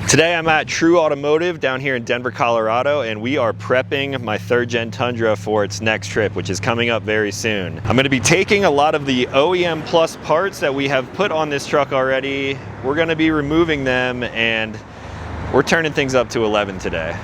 Today I'm at True Automotive down here in Denver, Colorado, and we are prepping my 3rd Gen Tundra for its next trip, which is coming up very soon. I'm going to be taking a lot of the OEM Plus parts that we have put on this truck already. We're going to be removing them, and we're turning things up to 11 today.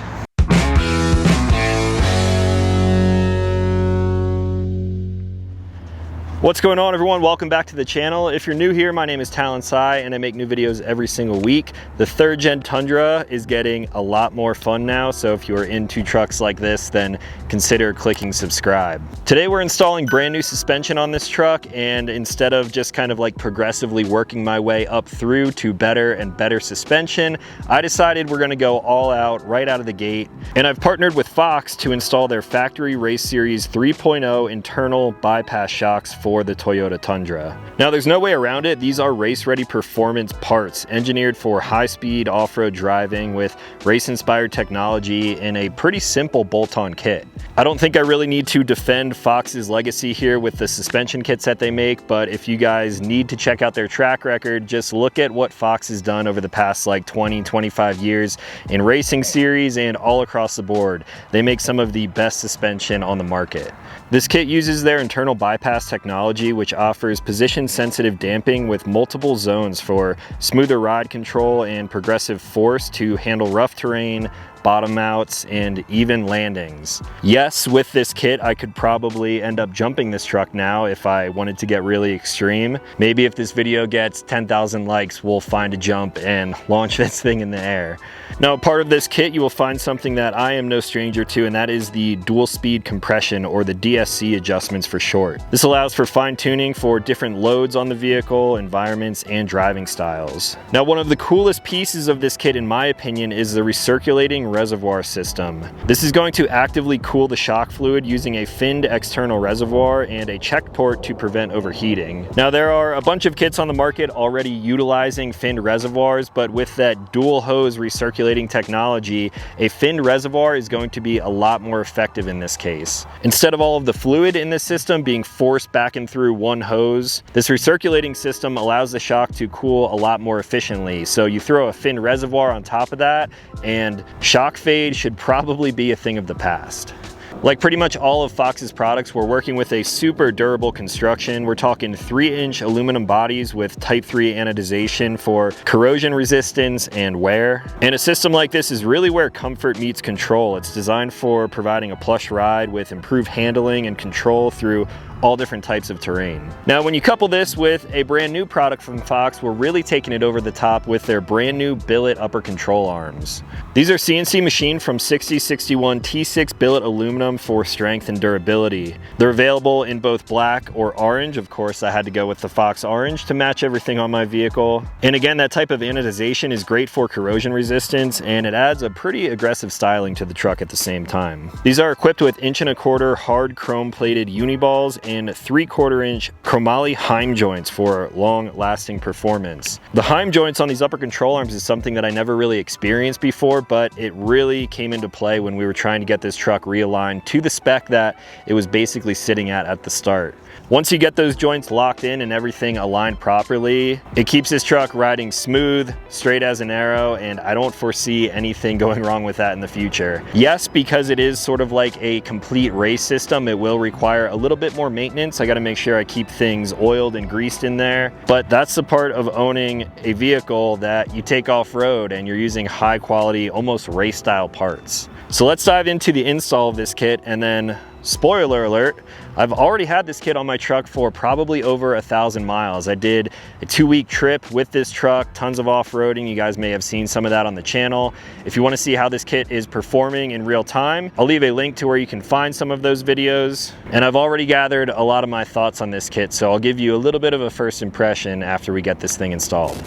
What's going on, everyone? Welcome back to the channel. If you're new here, my name is Talon and I make new videos every single week. The 3rd Gen Tundra is getting a lot more fun now, so if you are into trucks like this, then consider clicking subscribe. Today we're installing brand new suspension on this truck, and instead of just kind of like progressively working my way up through to better and better suspension, I decided we're gonna go all out right out of the gate. And I've partnered with Fox to install their factory Race Series 3.0 internal bypass shocks for the Toyota Tundra. Now there's no way around it. These are race-ready performance parts engineered for high-speed off-road driving with race-inspired technology in a pretty simple bolt-on kit. I don't think I really need to defend Fox's legacy here with the suspension kits that they make, but if you guys need to check out their track record, just look at what Fox has done over the past like 20-25 years in racing series and all across the board. They make some of the best suspension on the market. This kit uses their internal bypass technology, which offers position-sensitive damping with multiple zones for smoother ride control and progressive force to handle rough terrain, bottom outs, and even landings. Yes, with this kit, I could probably end up jumping this truck now if I wanted to get really extreme. Maybe if this video gets 10,000 likes, we'll find a jump and launch this thing in the air. Now, part of this kit, you will find something that I am no stranger to, and that is the dual speed compression, or the DSC adjustments for short. This allows for fine-tuning for different loads on the vehicle, environments, and driving styles. Now, one of the coolest pieces of this kit, in my opinion, is the recirculating reservoir system. This is going to actively cool the shock fluid using a finned external reservoir and a check port to prevent overheating. Now, there are a bunch of kits on the market already utilizing finned reservoirs, but with that dual hose recirculating technology, a finned reservoir is going to be a lot more effective in this case. Instead of all of the fluid in this system being forced back and through one hose, this recirculating system allows the shock to cool a lot more efficiently. So you throw a finned reservoir on top of that, and shock fade should probably be a thing of the past. Like pretty much all of Fox's products, we're working with a super durable construction. We're talking 3-inch aluminum bodies with Type 3 anodization for corrosion resistance and wear. And a system like this is really where comfort meets control. It's designed for providing a plush ride with improved handling and control through all different types of terrain. Now, when you couple this with a brand new product from Fox, we're really taking it over the top with their brand new billet upper control arms. These are CNC machined from 6061 T6 billet aluminum for strength and durability. They're available in both black or orange. Of course, I had to go with the Fox orange to match everything on my vehicle. And again, that type of anodization is great for corrosion resistance, and it adds a pretty aggressive styling to the truck at the same time. These are equipped with 1.25" hard chrome plated uniballs and 3/4 inch chromoly Heim joints for long-lasting performance. The Heim joints on these upper control arms is something that I never really experienced before, but it really came into play when we were trying to get this truck realigned to the spec that it was basically sitting at the start. Once you get those joints locked in and everything aligned properly, it keeps this truck riding smooth, straight as an arrow, and I don't foresee anything going wrong with that in the future. Yes, because it is sort of like a complete race system, it will require a little bit more maintenance. I gotta make sure I keep things oiled and greased in there, but that's the part of owning a vehicle that you take off-road and you're using high quality, almost race style parts. So let's dive into the install of this kit, and then spoiler alert, I've already had this kit on my truck for probably over 1,000 miles. I did a 2-week trip with this truck, tons of off-roading. You guys may have seen some of that on the channel. If you want to see how this kit is performing in real time, I'll leave a link to where you can find some of those videos. And I've already gathered a lot of my thoughts on this kit, so I'll give you a little bit of a first impression after we get this thing installed.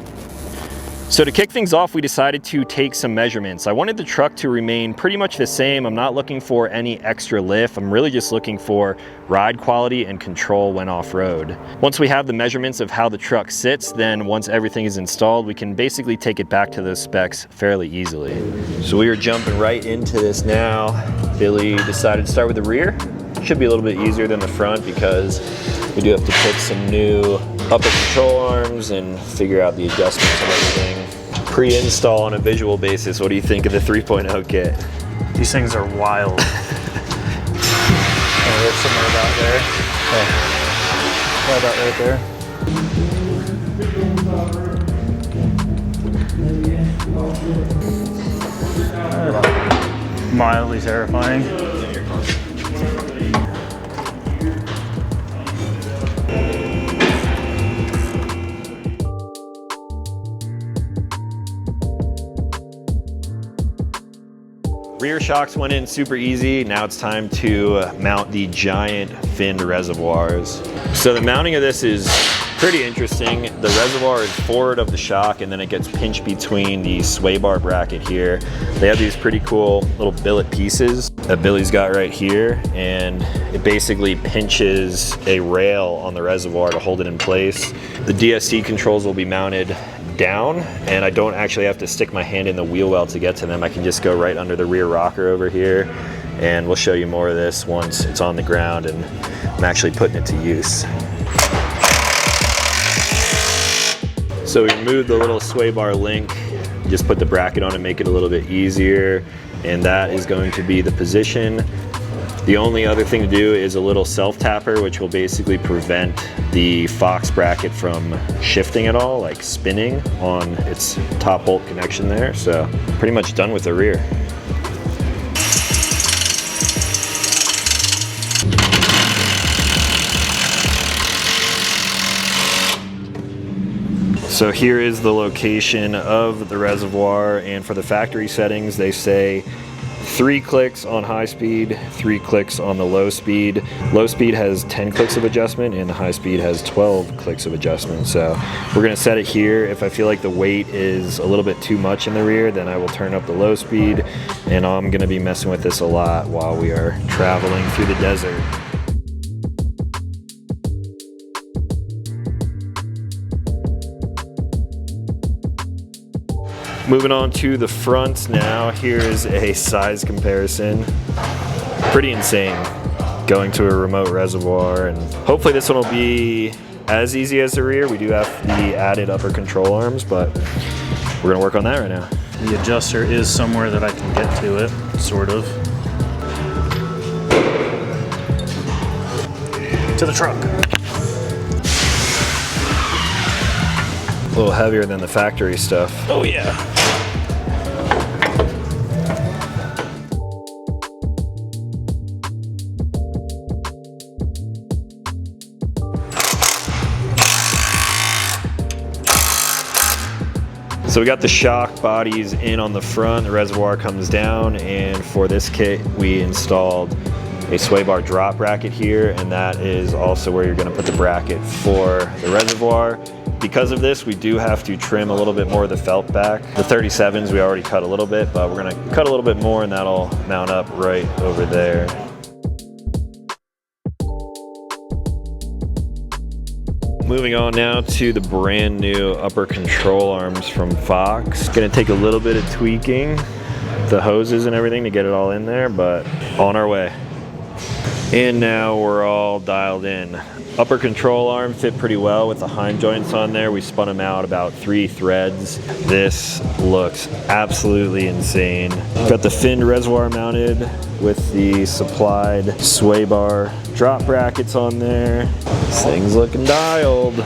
So to kick things off, we decided to take some measurements. I wanted the truck to remain pretty much the same. I'm not looking for any extra lift. I'm really just looking for ride quality and control when off-road. Once we have the measurements of how the truck sits, then once everything is installed, we can basically take it back to those specs fairly easily. So we are jumping right into this now. Billy decided to start with the rear. Should be a little bit easier than the front because we do have to pick some new upper control arms and figure out the adjustments and everything. Pre-install on a visual basis, what do you think of the 3.0 kit? These things are wild. Oh, there's somewhere about there. Oh, about right there. Mildly terrifying. Rear shocks went in super easy. Now it's time to mount the giant finned reservoirs. So the mounting of this is pretty interesting. The reservoir is forward of the shock and then it gets pinched between the sway bar bracket here. They have these pretty cool little billet pieces that Billy's got right here, and it basically pinches a rail on the reservoir to hold it in place. The DSC controls will be mounted down, and I don't actually have to stick my hand in the wheel well to get to them. I can just go right under the rear rocker over here, and we'll show you more of this once it's on the ground and I'm actually putting it to use. So we removed the little sway bar link, just put the bracket on and make it a little bit easier, and that is going to be the position. The only other thing to do is a little self-tapper, which will basically prevent the Fox bracket from shifting at all, like spinning on its top bolt connection there. So pretty much done with the rear. So here is the location of the reservoir, and for the factory settings, they say 3 clicks on high speed, 3 clicks on the low speed. Low speed has 10 clicks of adjustment and the high speed has 12 clicks of adjustment. So we're gonna set it here. If I feel like the weight is a little bit too much in the rear, then I will turn up the low speed, and I'm gonna be messing with this a lot while we are traveling through the desert. Moving on to the front now, here's a size comparison. Pretty insane going to a remote reservoir, and hopefully this one will be as easy as the rear. We do have the added upper control arms, but we're gonna work on that right now. The adjuster is somewhere that I can get to it, sort of. To the truck. A little heavier than the factory stuff. Oh yeah. So we got the shock bodies in on the front, the reservoir comes down, and for this kit we installed a sway bar drop bracket here, and that is also where you're going to put the bracket for the reservoir. Because of this, we do have to trim a little bit more of the felt back. The 37s we already cut a little bit, but we're going to cut a little bit more, and that'll mount up right over there. Moving on now to the brand new upper control arms from Fox. Gonna take a little bit of tweaking, the hoses and everything to get it all in there, but on our way. And now we're all dialed in. Upper control arm fit pretty well with the Heim joints on there. We spun them out about 3 threads. This looks absolutely insane. Got the finned reservoir mounted with the supplied sway bar drop brackets on there. This thing's looking dialed.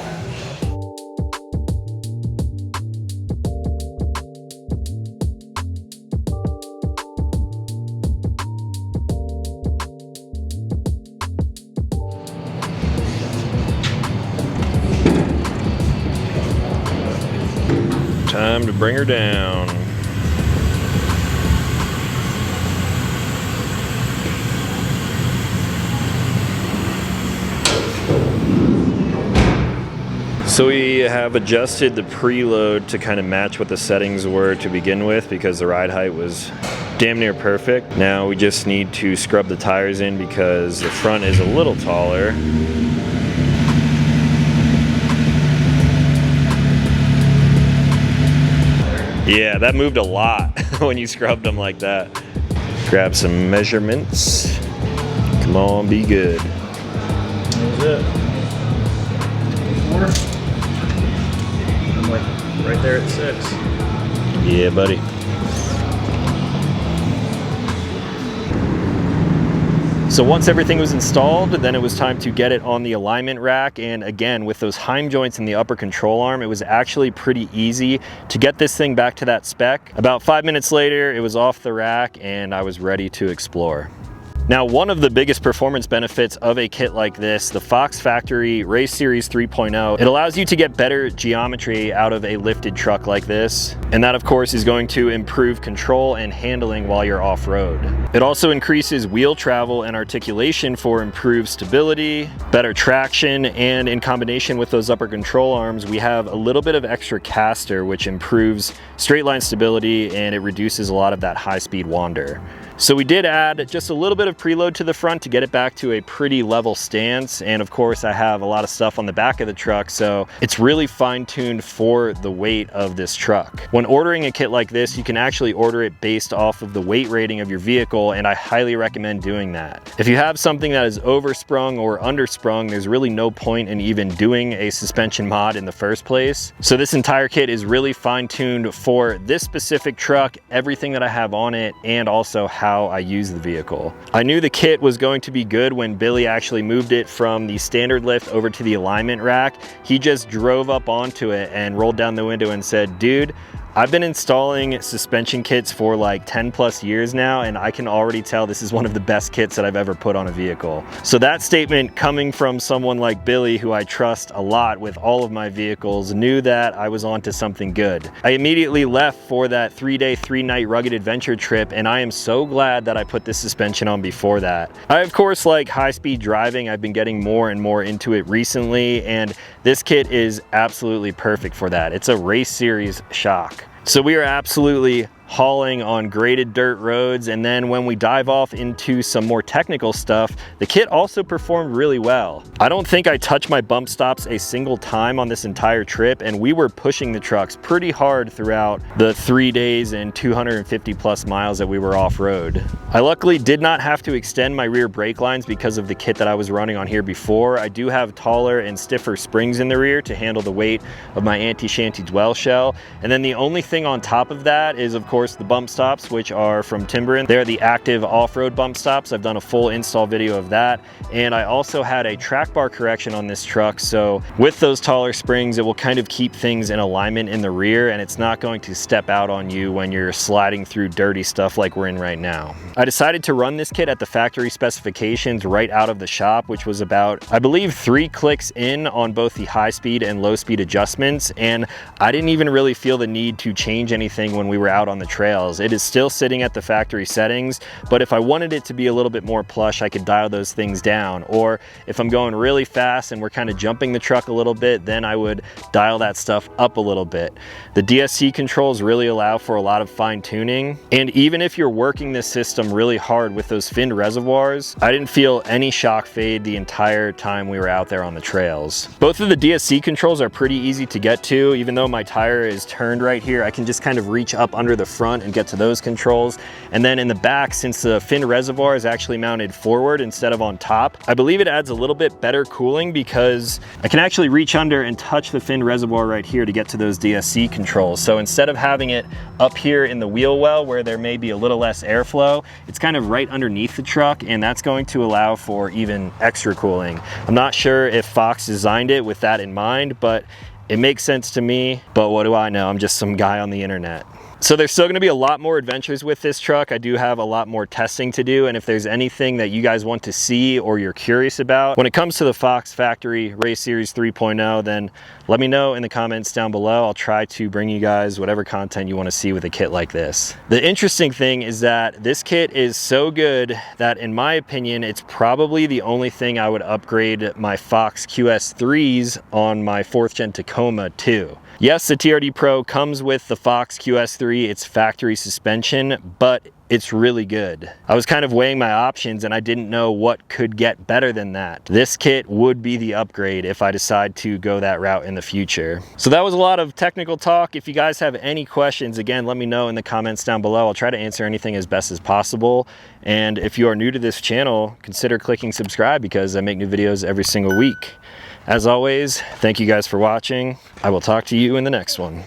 Time to bring her down. So we have adjusted the preload to kind of match what the settings were to begin with, because the ride height was damn near perfect. Now we just need to scrub the tires in because the front is a little taller. Yeah, that moved a lot when you scrubbed them like that. Grab some measurements. Come on, be good. That was it. 4. I'm like right there at 6. Yeah, buddy. So once everything was installed, then it was time to get it on the alignment rack. And again, with those Heim joints in the upper control arm, it was actually pretty easy to get this thing back to that spec. About 5 minutes later, it was off the rack and I was ready to explore. Now, one of the biggest performance benefits of a kit like this, the Fox Factory Race Series 3.0, it allows you to get better geometry out of a lifted truck like this. And that, of course, is going to improve control and handling while you're off-road. It also increases wheel travel and articulation for improved stability, better traction, and in combination with those upper control arms, we have a little bit of extra caster, which improves straight line stability and it reduces a lot of that high-speed wander. So we did add just a little bit of preload to the front to get it back to a pretty level stance. And of course I have a lot of stuff on the back of the truck, so it's really fine-tuned for the weight of this truck. When ordering a kit like this, you can actually order it based off of the weight rating of your vehicle, and I highly recommend doing that. If you have something that is oversprung or undersprung, there's really no point in even doing a suspension mod in the first place. So this entire kit is really fine-tuned for this specific truck, everything that I have on it, and also how I use the vehicle. I knew the kit was going to be good when Billy actually moved it from the standard lift over to the alignment rack. He just drove up onto it and rolled down the window and said, "Dude, I've been installing suspension kits for like 10 plus years now, and I can already tell this is one of the best kits that I've ever put on a vehicle." So that statement coming from someone like Billy, who I trust a lot with all of my vehicles, knew that I was onto something good. I immediately left for that 3-day, 3-night rugged adventure trip, and I am so glad that I put this suspension on before that. I, of course, like high-speed driving. I've been getting more and more into it recently, and this kit is absolutely perfect for that. It's a race series shock. So we are absolutely hauling on graded dirt roads, and then when we dive off into some more technical stuff, the kit also performed really well. I don't think I touched my bump stops a single time on this entire trip, and we were pushing the trucks pretty hard throughout the 3 days and 250 plus miles that we were off-road. I luckily did not have to extend my rear brake lines because of the kit that I was running on here before. I do have taller and stiffer springs in the rear to handle the weight of my anti-shanty dwell shell, and then the only thing on top of that is, of course, the bump stops, which are from Timberin. They're the active off-road bump stops. I've done a full install video of that. And I also had a track bar correction on this truck. So with those taller springs, it will kind of keep things in alignment in the rear, and it's not going to step out on you when you're sliding through dirty stuff like we're in right now. I decided to run this kit at the factory specifications right out of the shop, which was about, I believe, 3 clicks in on both the high speed and low speed adjustments. And I didn't even really feel the need to change anything when we were out on the trails. It is still sitting at the factory settings, but if I wanted it to be a little bit more plush, I could dial those things down. Or if I'm going really fast and we're kind of jumping the truck a little bit, then I would dial that stuff up a little bit. The DSC controls really allow for a lot of fine tuning. And even if you're working this system really hard with those finned reservoirs, I didn't feel any shock fade the entire time we were out there on the trails. Both of the DSC controls are pretty easy to get to. Even though my tire is turned right here, I can just kind of reach up under the front and get to those controls. And then in the back, since the fin reservoir is actually mounted forward instead of on top, I believe it adds a little bit better cooling because I can actually reach under and touch the fin reservoir right here to get to those DSC controls. So instead of having it up here in the wheel well where there may be a little less airflow, it's kind of right underneath the truck, and that's going to allow for even extra cooling. I'm not sure if Fox designed it with that in mind, but it makes sense to me. But what do I know? I'm just some guy on the internet. So there's still going to be a lot more adventures with this truck. I do have a lot more testing to do, and if there's anything that you guys want to see or you're curious about when it comes to the Fox Factory Race Series 3.0, then let me know in the comments down below. I'll try to bring you guys whatever content you want to see with a kit like this. The interesting thing is that this kit is so good that, in my opinion, it's probably the only thing I would upgrade my Fox QS3s on my 4th gen Tacoma to. Yes, the TRD Pro comes with the Fox QS3, it's factory suspension, but it's really good. I was kind of weighing my options and I didn't know what could get better than that. This kit would be the upgrade if I decide to go that route in the future. So that was a lot of technical talk. If you guys have any questions, again, let me know in the comments down below. I'll try to answer anything as best as possible. And if you are new to this channel, consider clicking subscribe because I make new videos every single week. As always, thank you guys for watching. I will talk to you in the next one.